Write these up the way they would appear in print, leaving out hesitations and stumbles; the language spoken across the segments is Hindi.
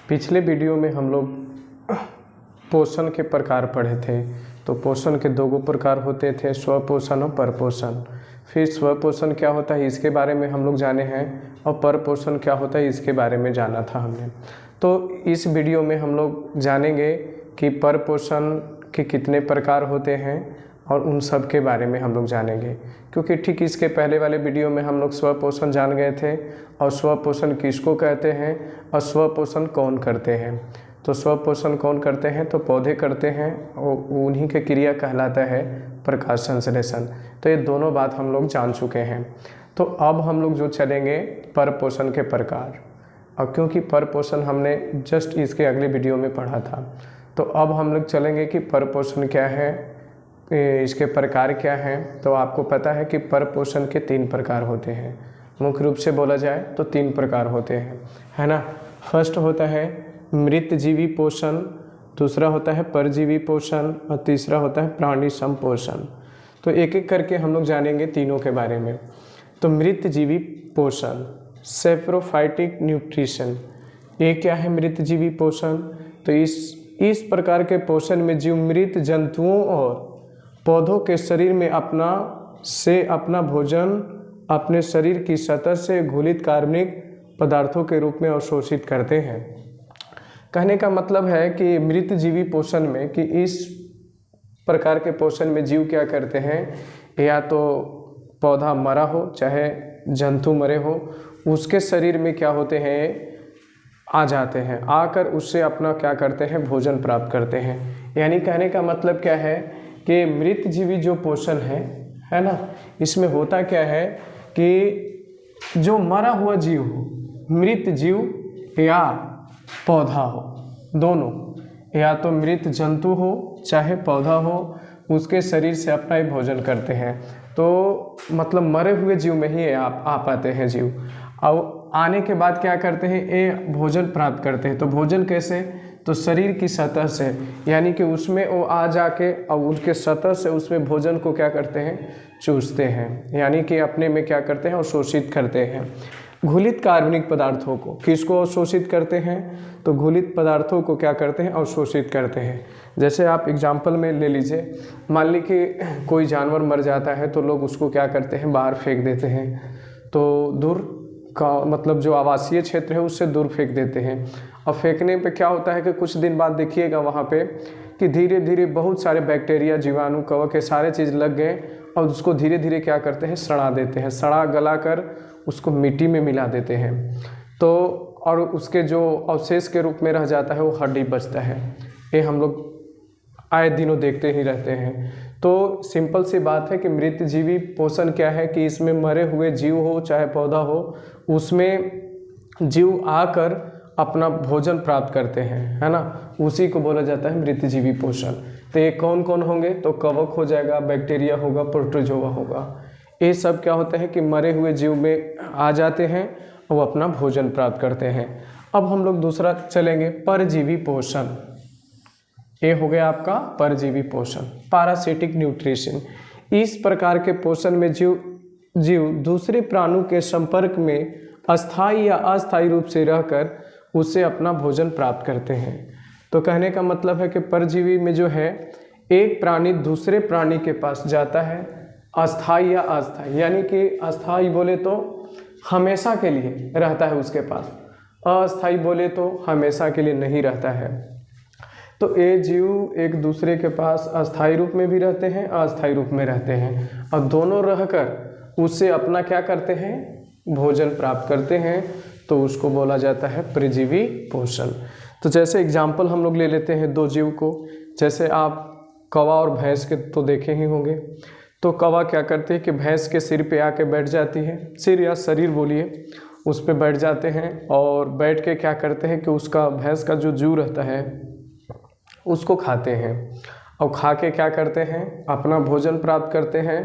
पिछले वीडियो में हम लोग पोषण के प्रकार पढ़े थे। तो पोषण के दो प्रकार होते थे, स्वपोषण और परपोषण। फिर स्वपोषण क्या होता है इसके बारे में हम लोग जाने हैं, और परपोषण क्या होता है इसके बारे में जाना था हमने। तो इस वीडियो में हम लोग जानेंगे कि परपोषण के कितने प्रकार होते हैं और उन सब के बारे में हम लोग जानेंगे, क्योंकि ठीक इसके पहले वाले वीडियो में हम लोग स्वपोषण जान गए थे और स्वपोषण किसको कहते हैं और स्वपोषण कौन करते हैं। तो स्वपोषण कौन करते हैं, तो पौधे करते हैं और उन्हीं के क्रिया कहलाता है प्रकाश संश्लेषण। तो ये दोनों बात हम लोग जान चुके हैं। तो अब हम लोग जो चलेंगे परपोषण के प्रकार, और क्योंकि परपोषण हमने जस्ट इसके अगले वीडियो में पढ़ा था, तो अब हम लोग चलेंगे कि परपोषण क्या है, इसके प्रकार क्या हैं। तो आपको पता है कि परपोषण के 3 प्रकार होते हैं। मुख्य रूप से बोला जाए तो 3 प्रकार होते हैं, है ना। फर्स्ट होता है मृतजीवी पोषण, दूसरा होता है परजीवी पोषण और तीसरा होता है प्राणी संपोषण। तो एक एक करके हम लोग जानेंगे तीनों के बारे में। तो मृतजीवी पोषण, सेप्रोफाइटिक न्यूट्रिशन, ये क्या है मृतजीवी पोषण। तो इस प्रकार के पोषण में जीव मृत जंतुओं और पौधों के शरीर में अपना भोजन अपने शरीर की सतह से घुलित कार्बनिक पदार्थों के रूप में अवशोषित करते हैं। कहने का मतलब है कि मृतजीवी पोषण में कि इस प्रकार के पोषण में जीव क्या करते हैं, या तो पौधा मरा हो चाहे जंतु मरे हो, उसके शरीर में क्या होते हैं, आ जाते हैं, आकर उससे अपना क्या करते हैं, भोजन प्राप्त करते हैं। यानी कहने का मतलब क्या है कि मृतजीवी जो पोषण है ना, इसमें होता क्या है कि जो मरा हुआ जीव हो, मृत जीव या पौधा हो, दोनों, या तो मृत जंतु हो चाहे पौधा हो, उसके शरीर से अपना ही भोजन करते हैं। तो मतलब मरे हुए जीव में ही आ पाते हैं जीव, और आने के बाद क्या करते हैं, ये भोजन प्राप्त करते हैं। तो भोजन कैसे, तो शरीर की सतह से, यानी कि उसमें वो आ जाके और उनके सतह से उसमें भोजन को क्या करते हैं, चूसते हैं, यानी कि अपने में क्या करते हैं, अवशोषित करते हैं। घुलित कार्बनिक पदार्थों को, किसको अवशोषित करते हैं, तो घुलित पदार्थों को क्या करते हैं, अवशोषित करते हैं। जैसे आप एग्जाम्पल में ले लीजिए, मान ली कि कोई जानवर मर जाता है तो लोग उसको क्या करते हैं, बाहर फेंक देते हैं। तो दूर का मतलब जो आवासीय क्षेत्र है उससे दूर फेंक देते हैं। और फेंकने पे क्या होता है कि कुछ दिन बाद देखिएगा वहाँ पे कि धीरे धीरे बहुत सारे बैक्टीरिया, जीवाणु, कवक के सारे चीज़ लग गए और उसको धीरे धीरे क्या करते हैं, सड़ा देते हैं, सड़ा गला कर उसको मिट्टी में मिला देते हैं। तो और उसके जो अवशेष के रूप में रह जाता है वो हड्डी बचता है। ये हम लोग आए दिनों देखते ही रहते हैं। तो सिंपल सी बात है कि मृतजीवी पोषण क्या है कि इसमें मरे हुए जीव हो चाहे पौधा हो, उसमें जीव आकर अपना भोजन प्राप्त करते हैं, है ना, उसी को बोला जाता है मृतजीवी पोषण। तो ये कौन कौन होंगे, तो कवक हो जाएगा, बैक्टीरिया होगा, प्रोटोजोआ होगा। ये सब क्या होते हैं कि मरे हुए जीव में आ जाते हैं और वो अपना भोजन प्राप्त करते हैं। अब हम लोग दूसरा चलेंगे, परजीवी पोषण। ये हो गया आपका परजीवी पोषण, पैरासिटिक न्यूट्रिशन। इस प्रकार के पोषण में जीव दूसरे प्राणियों के संपर्क में अस्थायी या अस्थायी रूप से रहकर उससे अपना भोजन प्राप्त करते हैं। तो कहने का मतलब है कि परजीवी में जो है, एक प्राणी दूसरे प्राणी के पास जाता है, अस्थायी या अस्थायी, यानी कि अस्थायी बोले तो हमेशा के लिए रहता है उसके पास, अस्थायी बोले तो हमेशा के लिए नहीं रहता है। तो ये जीव एक दूसरे के पास अस्थायी रूप में भी रहते हैं, अस्थायी रूप में रहते हैं, और दोनों रहकर उससे अपना क्या करते हैं, भोजन प्राप्त करते हैं। तो उसको बोला जाता है परजीवी पोषण। तो जैसे एग्जाम्पल हम लोग ले लेते हैं 2 जीव को। जैसे आप कौवा और भैंस के तो देखे ही होंगे। तो कौवा क्या करते हैं कि भैंस के सिर पे आके बैठ जाती है, सिर या शरीर बोलिए, उस पे बैठ जाते हैं और बैठ के क्या करते हैं कि उसका भैंस का जो जू रहता है उसको खाते हैं, और खा के क्या करते हैं, अपना भोजन प्राप्त करते हैं।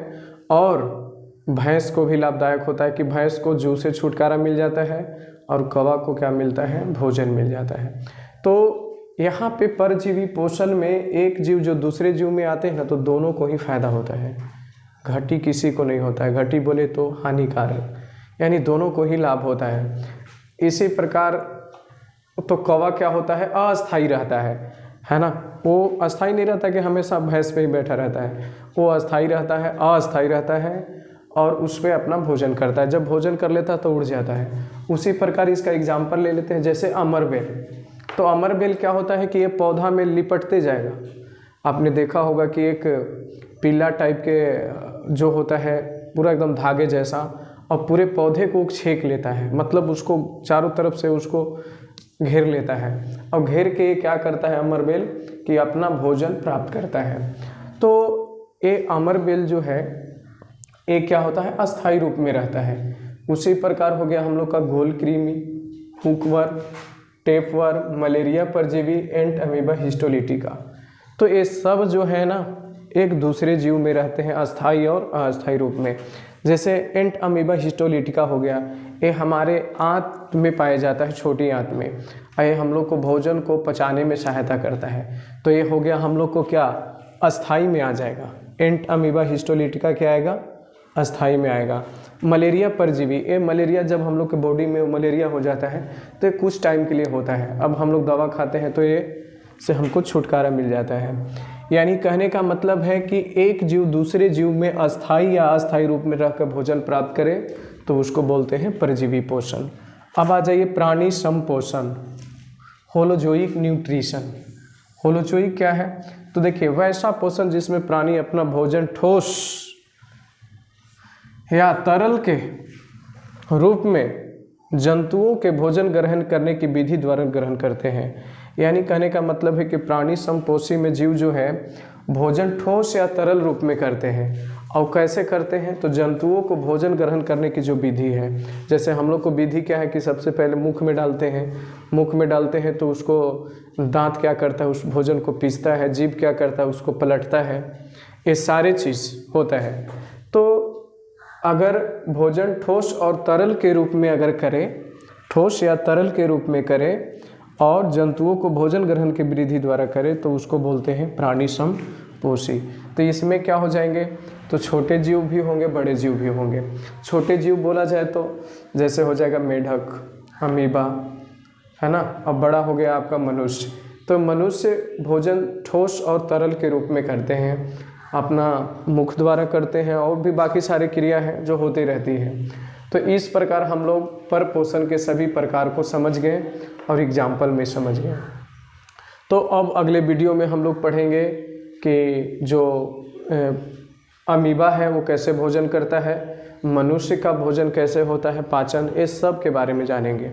और भैंस को भी लाभदायक होता है कि भैंस को जू से छुटकारा मिल जाता है और कौवा को क्या मिलता है, भोजन मिल जाता है। तो यहाँ पे परजीवी पोषण में एक जीव जो दूसरे जीव में आते हैं ना, तो दोनों को ही फायदा होता है, घटी किसी को नहीं होता है। घटी बोले तो हानिकारक, यानी दोनों को ही लाभ होता है। इसी प्रकार तो कौवा क्या होता है, अस्थाई रहता है ना। वो अस्थाई नहीं रहता कि हमेशा भैंस पे ही बैठा रहता है, वो अस्थाई रहता है, अस्थाई रहता है और उस पर अपना भोजन करता है। जब भोजन कर लेता है तो उड़ जाता है। उसी प्रकार इसका एग्जाम्पल ले लेते हैं, जैसे अमरबेल। तो अमरबेल क्या होता है कि ये पौधा में लिपटते जाएगा। आपने देखा होगा कि एक पीला टाइप के जो होता है पूरा एकदम धागे जैसा, और पूरे पौधे को छेक लेता है, मतलब उसको चारों तरफ से उसको घेर लेता है। और घेर के क्या करता है अमरबेल कि अपना भोजन प्राप्त करता है। तो ये अमरबेल जो है ये क्या होता है, अस्थायी रूप में रहता है। उसी प्रकार हो गया हम लोग का गोलकृमि, हुकवर्म, टेपवर्म, मलेरिया परजीवी, एंट अमीबा हिस्टोलिटिका। तो ये सब जो है ना एक दूसरे जीव में रहते हैं, अस्थाई और अस्थाई रूप में। जैसे एंट अमीबा हिस्टोलिटिका हो गया, ये हमारे आंत में पाया जाता है, छोटी आंत में। ये हम लोग को भोजन को पचाने में सहायता करता है। तो ये हो गया हम लोग को क्या, अस्थाई में आ जाएगा। एंट अमीबा हिस्टोलिटिका क्या आएगा, अस्थाई में आएगा। मलेरिया परजीवी, ये मलेरिया जब हम लोग के बॉडी में मलेरिया हो जाता है तो ये कुछ टाइम के लिए होता है। अब हम लोग दवा खाते हैं तो ये से हमको छुटकारा मिल जाता है। यानी कहने का मतलब है कि एक जीव दूसरे जीव में अस्थाई या अस्थाई रूप में रहकर भोजन प्राप्त करे तो उसको बोलते हैं परजीवी पोषण। अब आ जाइए प्राणी संपोषण, होलोजोइक न्यूट्रिशन। होलोजोइक क्या है, तो देखिए वैसा पोषण जिसमें प्राणी अपना भोजन ठोस या तरल के रूप में जंतुओं के भोजन ग्रहण करने की विधि द्वारा ग्रहण करते हैं। यानी कहने का मतलब है कि प्राणी संपोषी में जीव जो है भोजन ठोस या तरल रूप में करते हैं। और कैसे करते हैं, तो जंतुओं को भोजन ग्रहण करने की जो विधि है, जैसे हम लोग को विधि क्या है कि सबसे पहले मुख में डालते हैं। मुख में डालते हैं तो उसको दांत क्या करता है, उस भोजन को पीसता है। जीभ क्या करता है, उसको पलटता है। ये सारे चीज़ होता है। तो अगर भोजन ठोस और तरल के रूप में अगर करें, ठोस या तरल के रूप में करें और जंतुओं को भोजन ग्रहण की विधि द्वारा करें तो उसको बोलते हैं प्राणी संपोषी। तो इसमें क्या हो जाएंगे, तो छोटे जीव भी होंगे, बड़े जीव भी होंगे। छोटे जीव बोला जाए तो जैसे हो जाएगा मेढक, अमीबा, है ना। अब बड़ा हो गया आपका मनुष्य। तो मनुष्य भोजन ठोस और तरल के रूप में करते हैं, अपना मुख द्वारा करते हैं, और भी बाकी सारी क्रिया है जो होती रहती है। तो इस प्रकार हम लोग पर पोषण के सभी प्रकार को समझ गए और एग्जाम्पल में समझ गए। तो अब अगले वीडियो में हम लोग पढ़ेंगे कि जो अमीबा है वो कैसे भोजन करता है, मनुष्य का भोजन कैसे होता है, पाचन, इस सब के बारे में जानेंगे।